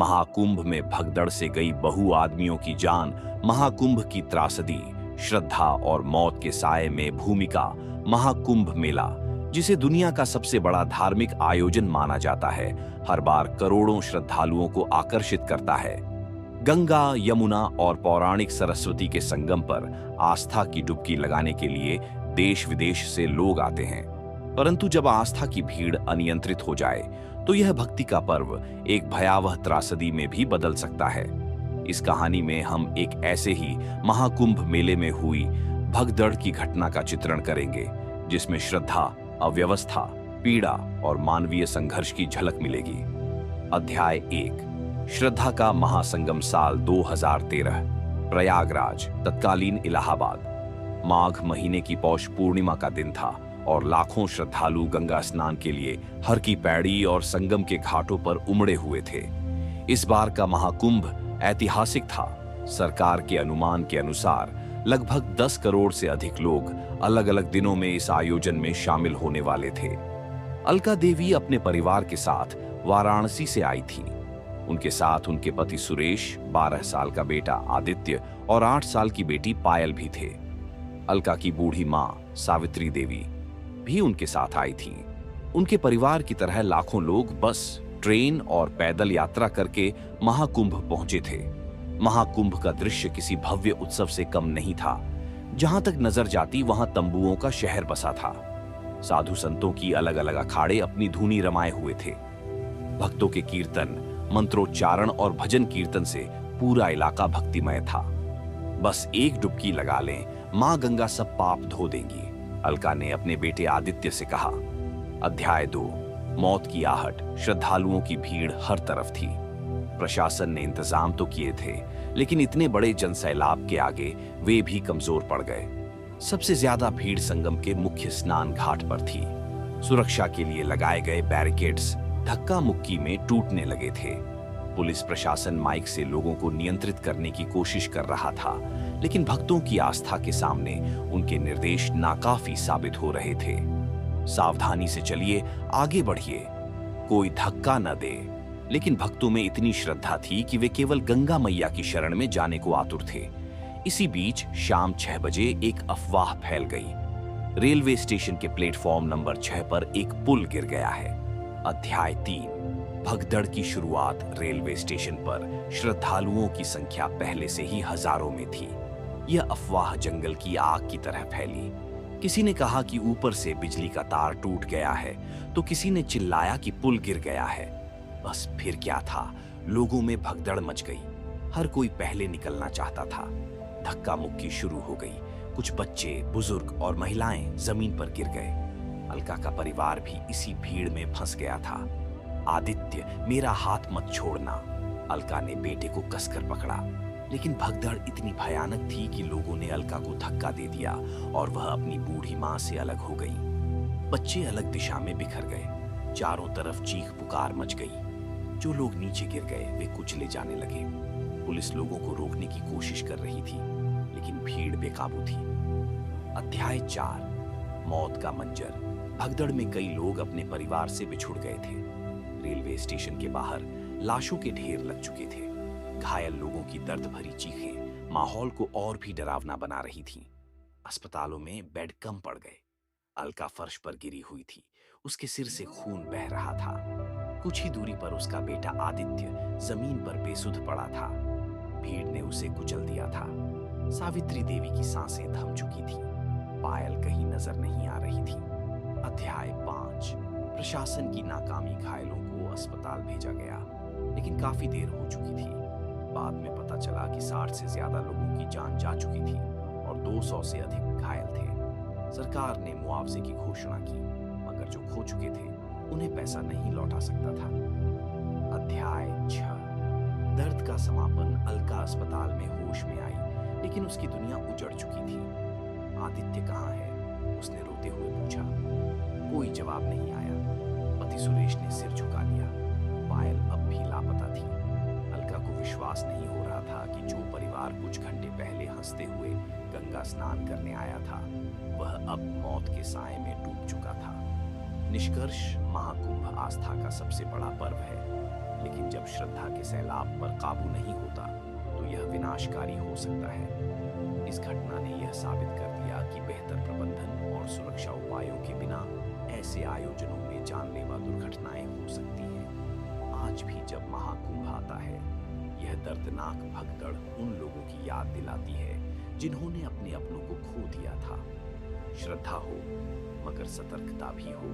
महाकुंभ में भगदड़ से गई बहु आदमियों की जान, महाकुंभ की त्रासदी, श्रद्धा और मौत के साए में भूमिका। महाकुंभ मेला, जिसे दुनिया का सबसे बड़ा धार्मिक आयोजन माना जाता है, हर बार करोड़ों श्रद्धालुओं को आकर्षित करता है। गंगा, यमुना और पौराणिक सरस्वती के संगम पर आस्था की डुबकी लगाने के लिए देश विदेश से लोग आते हैं। परंतु जब आस्था की भीड़ अनियंत्रित हो जाए तो यह भक्ति का पर्व एक भयावह त्रासदी में भी बदल सकता है। इस कहानी में हम एक ऐसे ही महाकुंभ मेले में हुई भगदड़ की घटना का चित्रण करेंगे, जिसमें श्रद्धा, अव्यवस्था, पीड़ा और मानवीय संघर्ष की झलक मिलेगी। अध्याय 1, श्रद्धा का महासंगम, साल 2013, प्रयागराज, तत्कालीन इलाहाबाद। माघ महीने की पौष पूर्णिमा का दिन था और लाखों श्रद्धालु गंगा स्नान के लिए हर की पैड़ी और संगम के घाटों पर उमड़े हुए थे। इस बार का महाकुंभ ऐतिहासिक था। सरकार के अनुमान के अनुसार लगभग 10 करोड़ से अधिक लोग अलग अलग दिनों में इस आयोजन में शामिल होने वाले थे। अलका देवी अपने परिवार के साथ वाराणसी से आई थी। उनके साथ उनके पति सुरेश, 12 साल का बेटा आदित्य और 8 साल की बेटी पायल भी थे। अलका की बूढ़ी मां सावित्री देवी भी उनके साथ आई थी। उनके परिवार की तरह लाखों लोग बस, ट्रेन और पैदल यात्रा करके महाकुंभ पहुंचे थे। महाकुंभ का दृश्य किसी भव्य उत्सव से कम नहीं था। जहां तक नजर जाती वहां तंबुओं का शहर बसा था। साधु संतों की अलग अलग अखाड़े अपनी धुनी रमाए हुए थे। भक्तों के कीर्तन, मंत्रोच्चारण और भजन कीर्तन से पूरा इलाका भक्तिमय था। बस एक डुबकी लगा लें, मां गंगा सब पाप धो देंगी, अलका ने अपने बेटे आदित्य से कहा। अध्याय 2, मौत की आहट। श्रद्धालुओं की भीड़ हर तरफ थी। प्रशासन ने इंतजाम तो किए थे, लेकिन इतने बड़े जनसैलाब के आगे वे भी कमजोर पड़ गए। सबसे ज्यादा भीड़ संगम के मुख्य स्नान घाट पर थी। सुरक्षा के लिए लगाए गए बैरिकेड्स धक्का मुक्की में टूटने लगे थे। पुलिस प्रशासन माइक से लोगों को नियंत्रित करने की कोशिश कर रहा था, लेकिन भक्तों की आस्था के सामने उनके निर्देश नाकाफी साबित हो रहे थे। सावधानी से चलिए, आगे बढ़िए, कोई धक्का न दे। लेकिन भक्तों में इतनी श्रद्धा थी कि वे केवल गंगा मैया की शरण में जाने को आतुर थे। इसी बीच शाम 6 बजे एक अफवाह फैल गई। रेलवे स्टेशन के प्लेटफॉर्म नंबर 6 पर एक पुल गिर गया है। अध्याय 3, भगदड़ की शुरुआत। रेलवे स्टेशन पर श्रद्धालुओं की संख्या पहले से ही हजारों में थी। यह अफवाह जंगल की आग की तरह फैली। किसी ने कहा कि ऊपर से बिजली का तार टूट गया है, तो किसी ने चिल्लाया कि पुल गिर गया है। बस फिर क्या था, लोगों में भगदड़ मच गई। हर कोई पहले निकलना चाहता था। धक्का मुक्की शुरू हो गई। कुछ बच्चे, बुजुर्ग और महिलाएं जमीन पर गिर गए। अलका का परिवार भी इसी भीड़ में फंस गया था। आदित्य, मेरा हाथ मत छोड़ना, अलका ने बेटे को कसकर पकड़ा। लेकिन भगदड़ इतनी भयानक थी कि लोगों ने अलका को धक्का दे दिया और वह अपनी बूढ़ी मां से अलग हो गई। बच्चे अलग दिशा में बिखर गए। चारों तरफ चीख पुकार मच गई। जो लोग नीचे गिर गए वे कुचले जाने लगे। पुलिस लोगों को रोकने की कोशिश कर रही थी, लेकिन भीड़ बेकाबू थी। अध्याय 4, मौत का मंजर। भगदड़ में कई लोग अपने परिवार से बिछुड़ गए थे। रेलवे स्टेशन के बाहर लाशों के ढेर लग चुके थे। घायल लोगों की दर्द भरी चीखें माहौल को और भी डरावना बना रही थीं। अस्पतालों में बेड कम पड़ गए। अलका फर्श पर गिरी हुई थी। उसके सिर से खून बह रहा था। कुछ ही दूरी पर उसका बेटा आदित्य जमीन पर बेसुध पड़ा था। भीड़ ने उसे कुचल दिया था। सावित्री देवी की सांसें थम चुकी थी। पायल कहीं नजर नहीं आ रही थी। अध्याय 5, प्रशासन की नाकामी। घायलों को अस्पताल भेजा गया, लेकिन काफी देर हो चुकी थी। बाद में पता चला कि 60 से ज्यादा लोगों की जान जा चुकी थी और 200 से अधिक घायल थे। सरकार ने मुआवजे की घोषणा की, मगर जो खो चुके थे उन्हें पैसा नहीं लौटा सकता था। अध्याय 6, दर्द का समापन। अलका अस्पताल में होश में आई, लेकिन उसकी दुनिया उजड़ चुकी थी। आदित्य कहाँ है? उसने रोते हुए पूछा। कोई जवाब नहीं आया। पति सुरेश ने सिर झुका लिया। पायल अब भी लापता थी। अलका को विश्वास नहीं हो रहा था कि जो परिवार कुछ घंटे पहले हंसते हुए गंगा स्नान करने आया था, वह अब मौत के साए में डूब चुका था। निष्कर्ष, महाकुंभ आस्था का सबसे बड़ा पर्व है। लेकिन जब श्रद्धा के सैलाब पर काबू नहीं होता तो यह विनाशकारी हो सकता है। इस घटना ने यह साबित कर दिया कि बेहतर प्रबंधन और सुरक्षा उपायों के बिना ऐसे आयोजनों में जानलेवा दुर्घटनाएं हो सकती हैं। आज भी जब महाकुंभ आता है, यह दर्दनाक भगदड़ उन लोगों की याद दिलाती है जिन्होंने अपने अपनों को खो दिया था। श्रद्धा हो मगर सतर्कता भी हो।